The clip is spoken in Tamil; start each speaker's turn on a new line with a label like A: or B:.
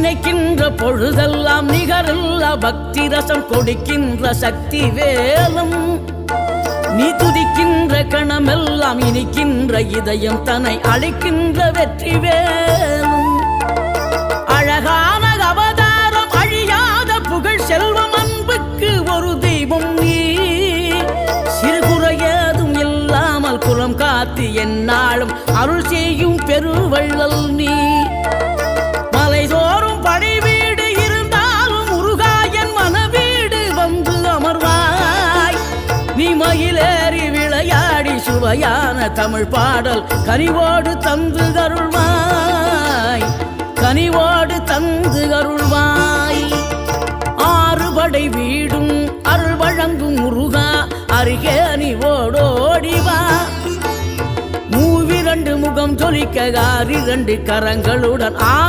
A: நினைக்கின்ற பொழுதெல்லாம் நிகரில்ல பக்தி ரசம் கொடுக்கின்ற சக்தி வேலும் நீ துதிக்கின்ற கணமெல்லாம் இனிக்கின்ற இதயம் தன்னை அழைக்கின்ற வெற்றி வேலும் அழகான அவதாரம் அழியாத புகழ் செல்வம் அன்புக்கு ஒரு தெய்வம் நீ சிறுகுறையதும் இல்லாமல் குலம் காத்து எந்நாளும் அருள் செய்யும் பெருவள்ளல் நீ மலைதோறும் படை வீடு இருந்தாலும் முருகாயன் மனவீடு வந்து அமர்வாய் நீ மயிலேறி விளையாடி சுவையான தமிழ் பாடல் கனிவோடு தந்து அருள்வாய் கனிவோடு தந்து அருள்வாய் ஆறுபடை வீடும் அருள் வழங்கும் முருகா அருகே நீ ஓடோடிவா மூவிரண்டு முகம் ஜொலிக்க 6 கரங்களுடன்